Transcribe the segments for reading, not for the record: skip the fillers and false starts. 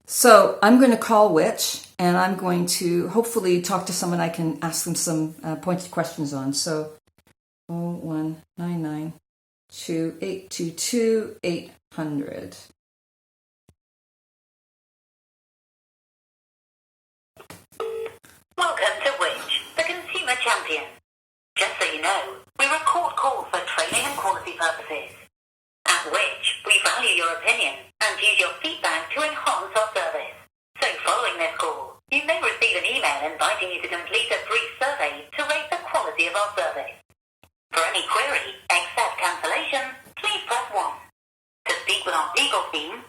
So I'm going to call Which, and I'm going to hopefully talk to someone I can ask them some pointed questions on. So 01992822-800. Welcome to Which, the consumer champion. Just so you know, we record calls for training and quality purposes. At Which, we value your opinion and use your feedback to enhance our service. So following this call, you may receive an email inviting you to complete a brief survey to rate the quality of our service. For any query, except cancellation, please press 1. To speak with our legal team,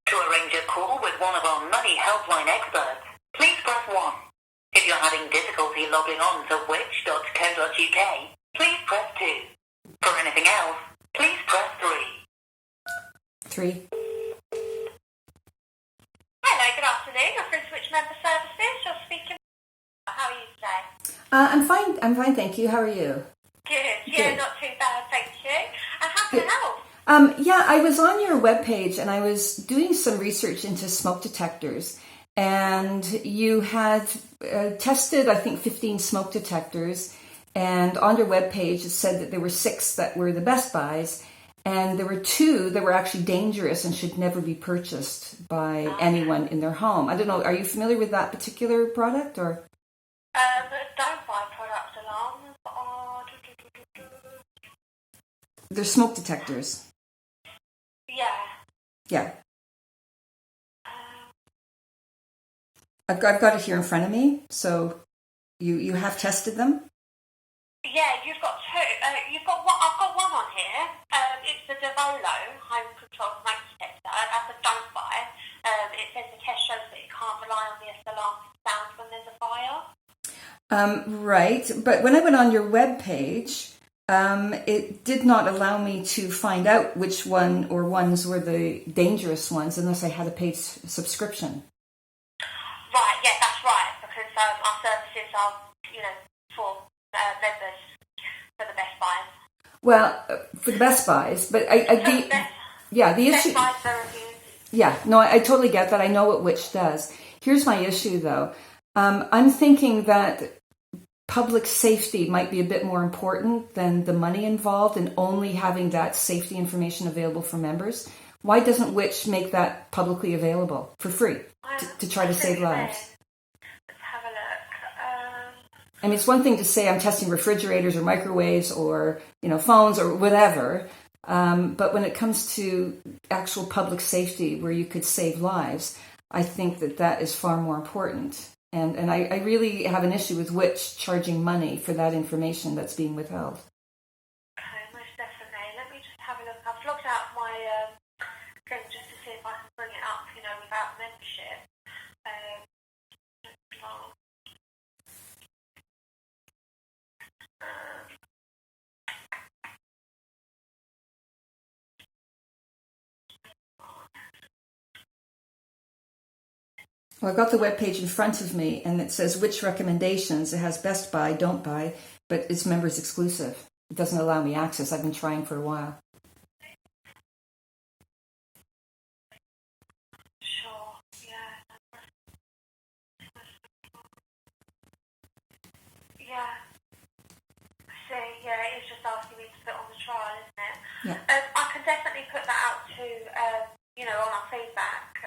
to arrange a call with one of our money helpline experts, please press 1. If you're having difficulty logging on to which.co.uk, please press 2. For anything else, please press 3. 3. Hello, good afternoon. You're through to Which Member Services. You're speaking. How are you today? I'm fine, thank you. How are you? Good. Yeah, not too bad, thank you. How can I help? Yeah, I was on your webpage and I was doing some research into smoke detectors, and you had tested, I think, 15 smoke detectors, and on your webpage it said that there were 6 that were the best buys, and there were 2 that were actually dangerous and should never be purchased by anyone in their home. I don't know, are you familiar with that particular product, or? Don't buy product alarms. They're smoke detectors. Yeah. I've got it here in front of me, so you have tested them? Yeah, you've got 2. You've got one. I've got one on here. It's the Devolo home control smoke detector. That's a don't buy. It says the test shows that you can't rely on the alarm sound when there's a fire. Right, but when I went on your webpage, it did not allow me to find out which one or ones were the dangerous ones unless I had a paid subscription. Right, yeah, that's right, because our services are, for members for the best buys. Well, for the best buys, but the issue. Best buys for reviews. Yeah, no, I totally get that. I know what Which does. Here's my issue, though. I'm thinking that public safety might be a bit more important than the money involved in only having that safety information available for members. Why doesn't Which make that publicly available for free to try to save lives? Let's have a look. I mean, it's one thing to say I'm testing refrigerators or microwaves or, phones or whatever. But when it comes to actual public safety where you could save lives, I think that is far more important. And I really have an issue with Which charging money for that information that's being withheld. Okay, most definitely. Let me just have a look. I've logged out my thing just to see if I can bring it up, without membership. Well, I've got the webpage in front of me, and it says Which recommendations. It has best buy, don't buy, but it's members exclusive. It doesn't allow me access. I've been trying for a while. Sure, yeah. Yeah. See, yeah, it's just asking me to put on the trial, isn't it? Yeah. I can definitely put that out to, on our feedback,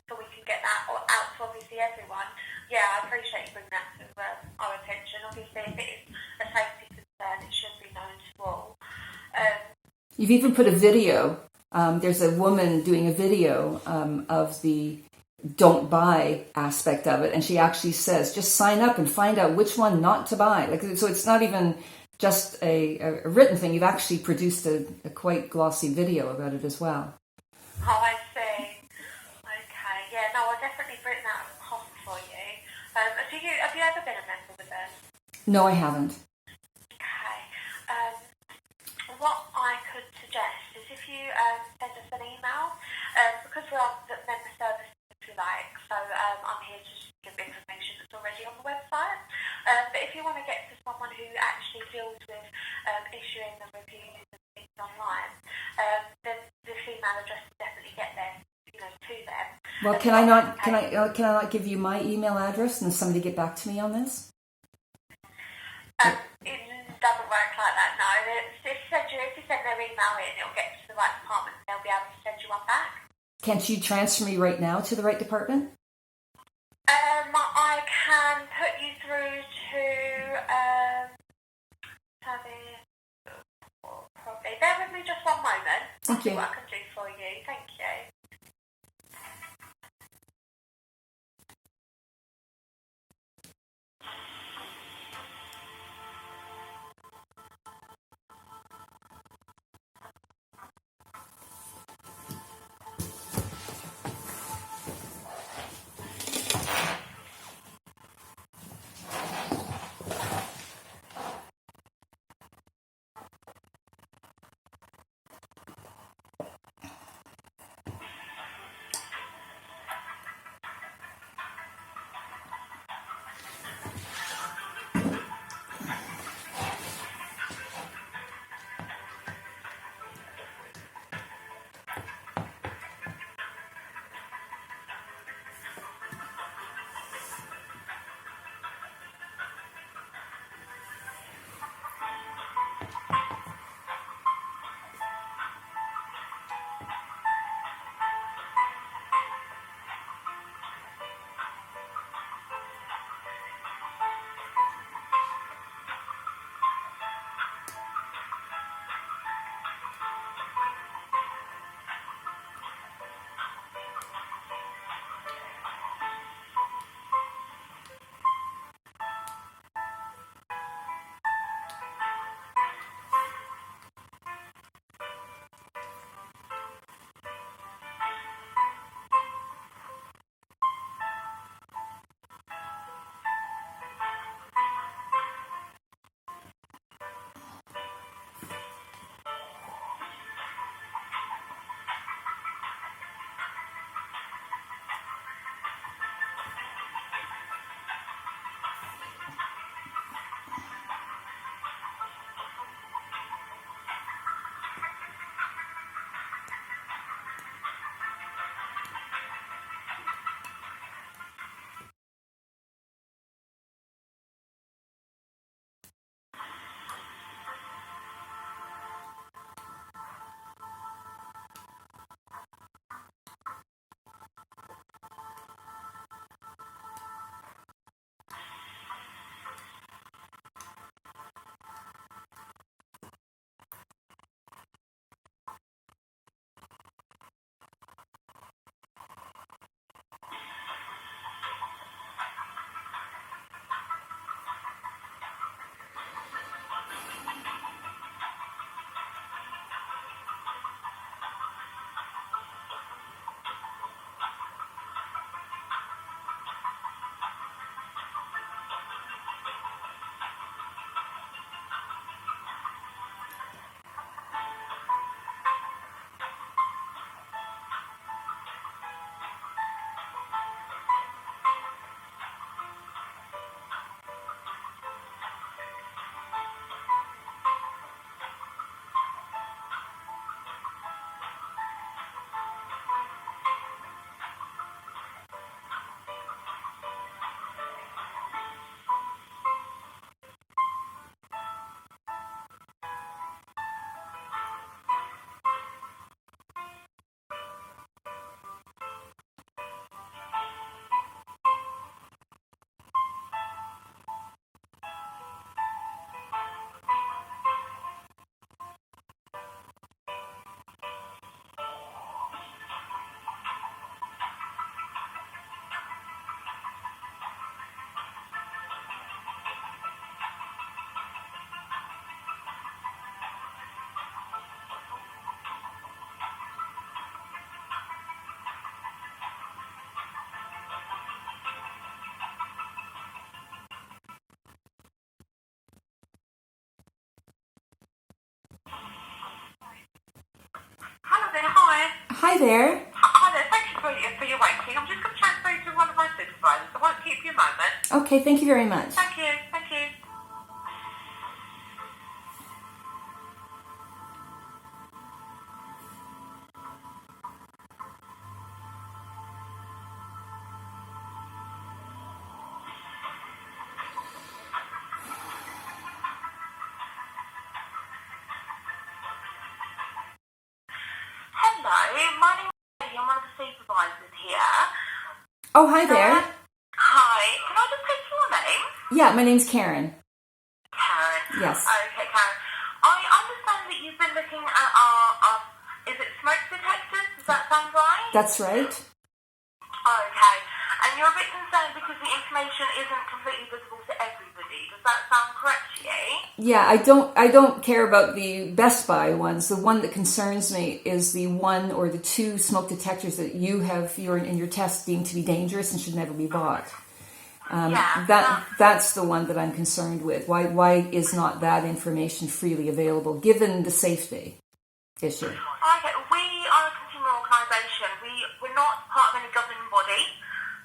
so we can get that out to obviously everyone. Yeah, I appreciate you bringing that to our attention. Obviously, if it is a safety concern, it should be known to all. You've even put a video. There's a woman doing a video of the don't buy aspect of it, and she actually says, just sign up and find out which one not to buy. So it's not even just a written thing. You've actually produced a quite glossy video about it as well. Oh, I see. Okay, yeah, no, I'll definitely bring that across for you. Have you ever been a member with us? No, I haven't. Okay. What I could suggest is if you send us an email, because we're on the member service, if you like, so I'm here to just give information that's already on the website. But if you want to get to someone who actually deals with issuing the reviews and things online, then this email address will definitely get there, to them. Well, can I not give you my email address and somebody get back to me on this? It doesn't work like that, no. If you send their email in, it'll get to the right department and they'll be able to send you one back. Can't you transfer me right now to the right department? I can put you through to probably. Bear with me just one moment. Thank you. See what I can do for you. Thank you. Hi there. Hi there, thank you for your waiting. I'm just going to transfer you to one of my supervisors. I won't keep you a moment. Okay, thank you very much. Thank you, thank you. Oh, hi there. Hi. Can I just take your name? Yeah, my name's Karen. Karen. Yes. Okay, Karen. I understand that you've been looking at our is it smoke detectors? Does that sound right? That's right. Okay. And you're a bit concerned because the information isn't completely visible to everybody. Does that sound correct to you? Yeah, I don't care about the Best Buy ones. The one that concerns me is the one or the two smoke detectors that you have in your test deemed to be dangerous and should never be bought. That's the one that I'm concerned with. Why is not that information freely available given the safety issue? Okay, we are a consumer organisation. We're not part of any governing body.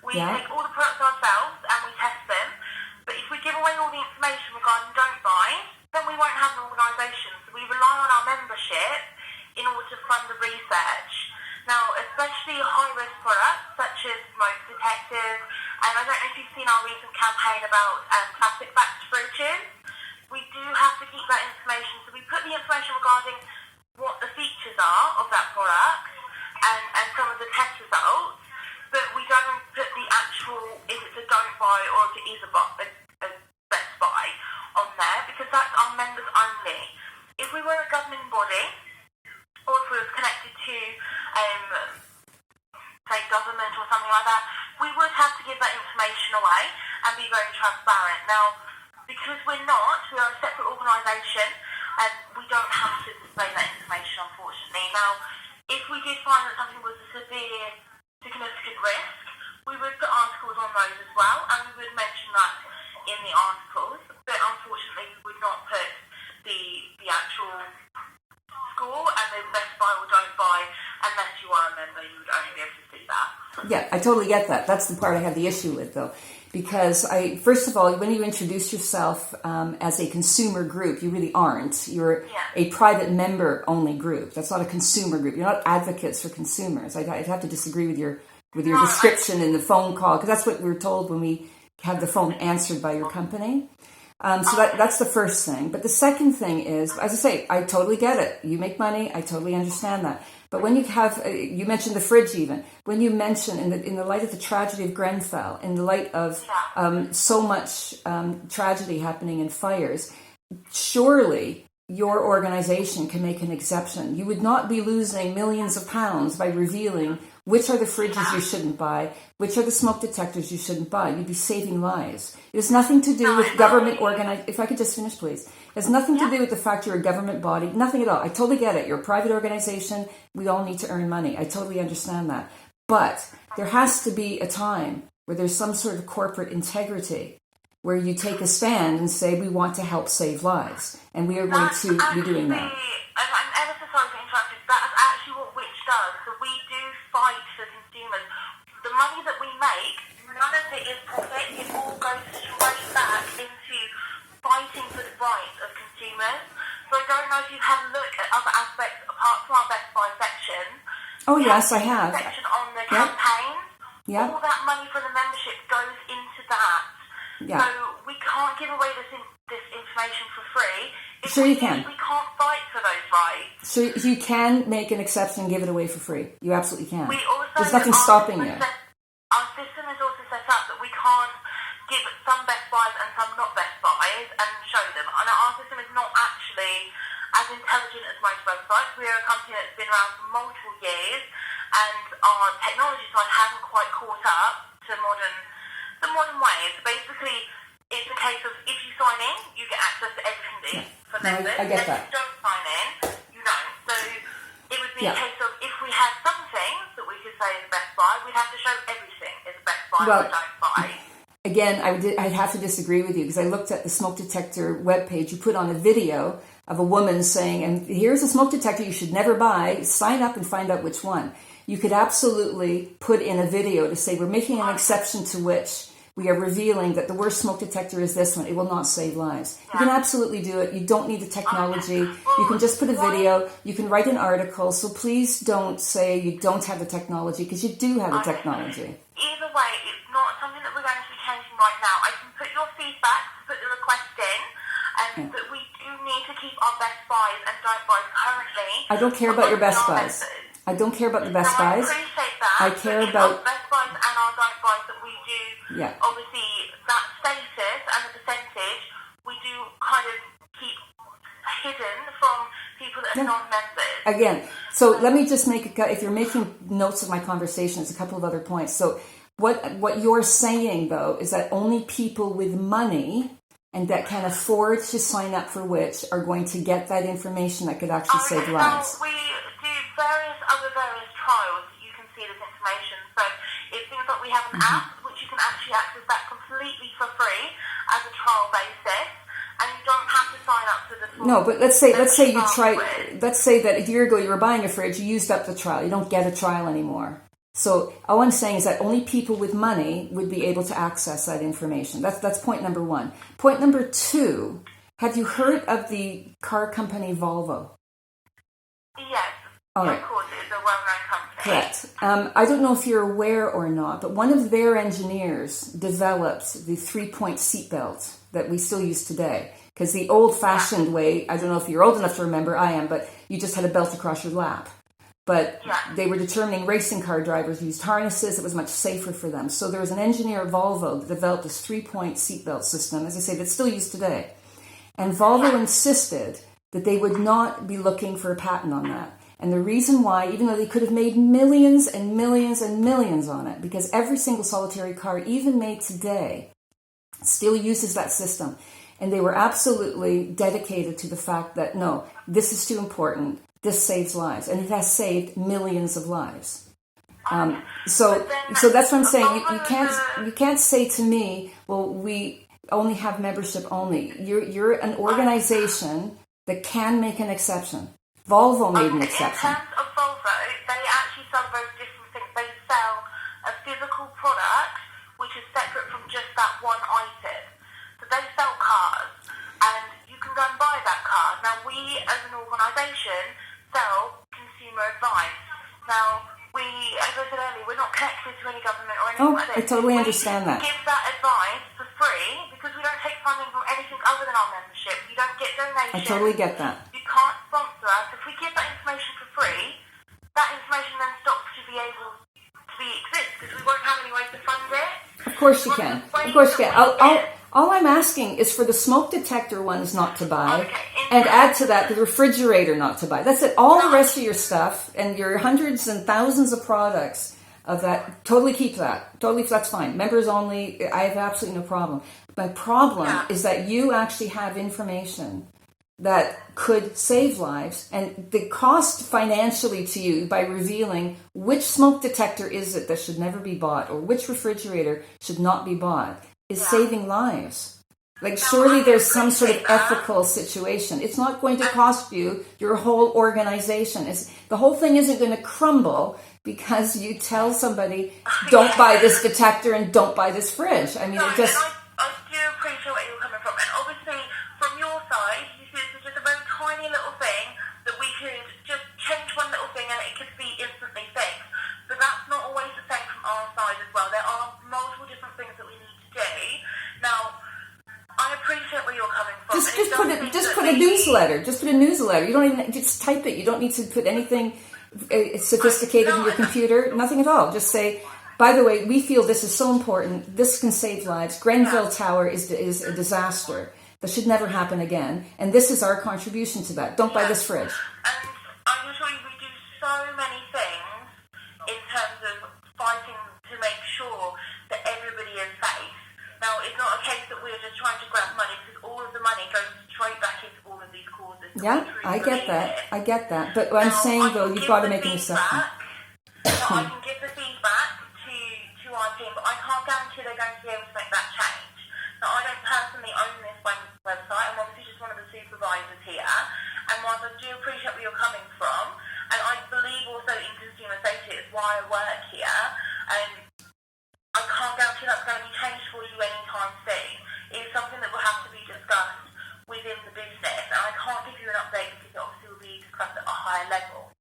We take all the products ourselves and we test them. But if we give away all the information regarding don't buy, then we won't have an organisation. So we rely on our membership in order to fund the research. Now, especially high-risk products such as smoke detectors, and I don't know if you've seen our recent campaign about plastic backed fridges. We do have to keep that information. So we put the information regarding what the features are of that product and some of the test results, but we don't put the actual, if it's a don't buy or if it is a best buy on there, because that's our members only. If we were a governing body, or if we were connected to, say, government or something like that, we would have to give that information away and be very transparent. Now, because we're not, we are a separate organisation, and we don't have to display that information, unfortunately. Now, if we did find that something was a severe, significant risk, we would put articles on those as well, and we would mention that in the articles, but unfortunately we would not put the actual score and the best buy or don't buy unless you are a member. You would only be able to see that. Yeah, I totally get that. That's the part I have the issue with, though. Because first of all, when you introduce yourself as a consumer group, you really aren't. You're a private member-only group. That's not a consumer group. You're not advocates for consumers. I'd have to disagree with your description in the phone call, because that's what we were told when we had the phone answered by your company. So that's the first thing. But the second thing is, as I say, I totally get it. You make money. I totally understand that. But when you have, you mentioned the fridge even, when you mention in the light of the tragedy of Grenfell, in the light of so much tragedy happening in fires, surely your organization can make an exception. You would not be losing millions of pounds by revealing which are the fridges you shouldn't buy, which are the smoke detectors you shouldn't buy. You'd be saving lives. It has nothing to do with government if I could just finish, please. It has nothing to do with the fact you're a government body. Nothing at all. I totally get it. You're a private organization. We all need to earn money. I totally understand that. But there has to be a time where there's some sort of corporate integrity, where you take a stand and say, we want to help save lives. And we are going to be doing that. I'm ever so sorry to interrupt you. That is actually what Which does. So we do fight for consumers. The money that we make, none of it is profit. It all goes straight back into fighting for the rights of consumers. So I don't know if you've had a look at other aspects apart from our Best Buy section. Oh, yes, I have. Section on the campaigns. Yep. All that money for the membership goes into that. Yeah. So we can't give away this information for free. If Sure we you can. We can't fight for those rights. So you can make an exception and give it away for free. You absolutely can. We also, There's nothing stopping you. Our system is also set up that we can't give some Best Buys and some not Best Buys and show them. And our system is not actually as intelligent as most websites. We are a company that's been around for multiple years, and our technology side hasn't quite caught up to the modern ways. Basically, it's a case of if you sign in, you get access to everything for members. I get that. If you don't sign in, you don't. So it would be a case of if we had some things that we could say is a Best Buy, we'd have to show everything is a Best Buy or a don't buy. Again, I'd have to disagree with you, because I looked at the smoke detector webpage. You put on a video of a woman saying, and here's a smoke detector you should never buy. Sign up and find out which one. You could absolutely put in a video to say, we're making an exception to which we are revealing that the worst smoke detector is this one. It will not save lives. You can absolutely do it. You don't need the technology. You can just put a video. You can write an article. So please don't say you don't have the technology, because you do have the technology. Either way, it's not something that we're going to be changing right now. I can put your feedback, put the request in, and that we do need to keep our Best Buys and don't buys currently. I don't care about your Best Buys. I don't care about the Best Buys. I appreciate that. I care about Our Best Buys and our don't buys Yeah. Obviously, that status and the percentage we do kind of keep hidden from people that are non-members. Again, so let me just make if you're making notes of my conversation, it's a couple of other points. So what you're saying, though, is that only people with money and that can afford to sign up for which are going to get that information that could actually save lives. We do various trials that you can see this information. So it seems like we have an app which you can actually access that completely for free as a trial basis. And you don't have to sign up for the full. No, but let's say you tried. Let's say that a year ago you were buying a fridge, you used up the trial. You don't get a trial anymore. So all I'm saying is that only people with money would be able to access that information. That's point number one. Point number two, have you heard of the car company Volvo? Yes. All right. Of course, it's a well-known company. Correct. I don't know if you're aware or not, but one of their engineers developed the 3-point seatbelt that we still use today. Because the old-fashioned way, I don't know if you're old enough to remember, I am, but you just had a belt across your lap. But they were determining racing car drivers used harnesses. It was much safer for them. So there was an engineer at Volvo that developed this 3-point seatbelt system, as I say, that's still used today. And Volvo insisted that they would not be looking for a patent on that. And the reason why, even though they could have made millions and millions and millions on it, because every single solitary car, even made today, still uses that system. And they were absolutely dedicated to the fact that, no, this is too important. This saves lives. And it has saved millions of lives. So that's what I'm saying. You can't say to me, well, we only have membership only. You're an organization that can make an exception. Volvo made an exception. In terms of Volvo, they actually sell very different things. They sell a physical product which is separate from just that one item. So they sell cars, and you can go and buy that car. Now, we as an organisation sell consumer advice. Now, as I said earlier, we're not connected to any government or anything like I this. totally understand that. We give that advice for free because we don't take funding from anything other than our membership. You don't get donations. I totally get that. You can't sponsor us. If we give that information for free, that information then stops to be able to exist because we won't have any way to fund it. Of course you can. Of course you can. All I'm asking is for the smoke detector ones not to buy, and add to that the refrigerator not to buy. That's it. All the rest of your stuff and your hundreds and thousands of products of that, totally keep that. Totally, that's fine. Members only, I have absolutely no problem. My problem is that you actually have information that could save lives, and the cost financially to you by revealing which smoke detector is it that should never be bought or which refrigerator should not be bought is saving lives. Like, surely there's some sort of ethical situation. It's not going to cost you your whole organization. The whole thing isn't going to crumble because you tell somebody, don't buy this detector and don't buy this fridge. I mean, it just... I do appreciate where you're coming from. And obviously, from your side, you see this is just a very tiny little thing that we could just change one little thing and it could be instantly fixed. But that's not always the same from our side as well. There are multiple different things that we need to do. Now, I appreciate where you're coming from. Just put a newsletter. Just put a newsletter. You don't even just type it. You don't need to put anything sophisticated in your computer. Nothing at all. Just say, by the way, we feel this is so important. This can save lives. Grenfell Tower is a disaster. That should never happen again. And this is our contribution to that. Don't buy this fridge. And I can assure you we do so many things in terms of fighting to make sure that everybody is safe. Now, it's not a case that we're just trying to grab money because all of the money goes straight back into all of these causes. Yeah, I get that. I get that. But what I'm saying, though, you've got to make an exception. I can give the feedback to our team, but I can't guarantee they're going to be able to make that change. Now, I don't personally own this website. I'm obviously just one of the supervisors here. And whilst I do appreciate where you're coming from, and I believe also in consumer safety, it's why I work here, and I can't guarantee that's going to be changed for you anytime soon. It's something that will have to be discussed within the business, and I can't give you an update because it obviously will be discussed at a higher level.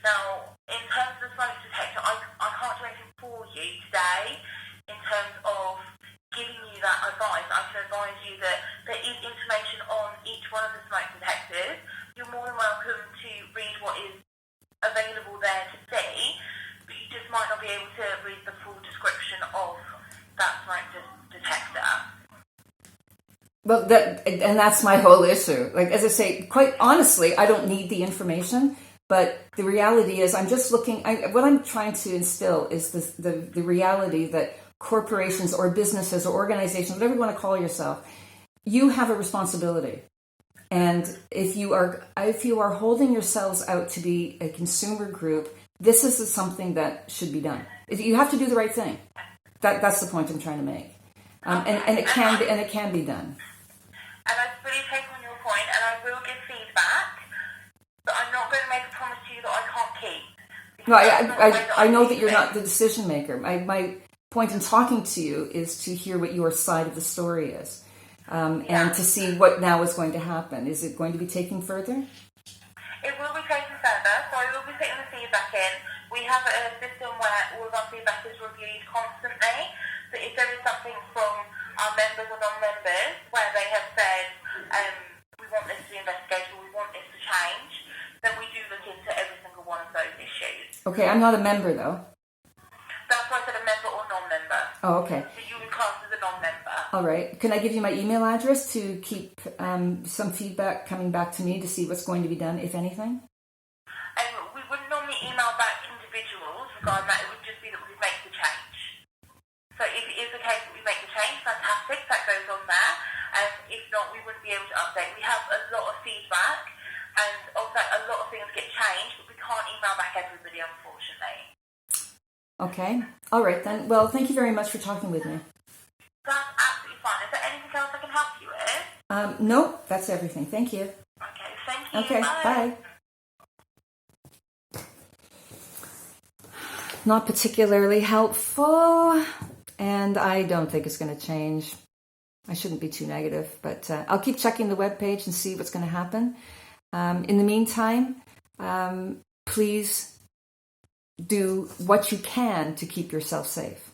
Now, in terms of the smoke detector, I can't do anything for you today in terms of giving you that advice. I can advise you that there is information on each one of the smoke detectors. You're more than welcome to read what is available there to see, but you just might not be able to read the full description of that's right to detect that. Well, that's my whole issue. Like, as I say, quite honestly, I don't need the information, but the reality is I'm just looking, what I'm trying to instill is the reality that corporations or businesses or organizations, whatever you want to call yourself, you have a responsibility. And if you are holding yourselves out to be a consumer group, this is something that should be done. You have to do the right thing. That's the point I'm trying to make. And it can be done. And I fully take on your point, and I will give feedback, but I'm not going to make a promise to you that I can't keep. No, I know that you're not the decision maker. My point in talking to you is to hear what your side of the story is, and to see what now is going to happen. Is it going to be taken further? It will be taken further, so I will be putting the feedback in. We have a system where all of our feedback is reviewed constantly, so if there is something from our members or non-members where they have said, we want this to be investigated, or we want this to change, then we do look into every single one of those issues. Okay, I'm not a member though. That's why I said a member or non-member. Oh, okay. So you would class as a non-member. All right. Can I give you my email address to keep some feedback coming back to me to see what's going to be done, if anything? We wouldn't normally email back individuals regarding that. It would just be that we make the change. So if it is the case that we make the change, fantastic, that goes on there. If not, we wouldn't be able to update. We have a lot of feedback, and also a lot of things get changed, but we can't email back everybody, unfortunately. Okay. All right then. Well, thank you very much for talking with me. That's absolutely fine. Is there anything else I can help you with? No, that's everything. Thank you. Okay, thank you. Okay, bye. Not particularly helpful, and I don't think it's going to change. I shouldn't be too negative, but I'll keep checking the webpage and see what's going to happen. In the meantime, please do what you can to keep yourself safe.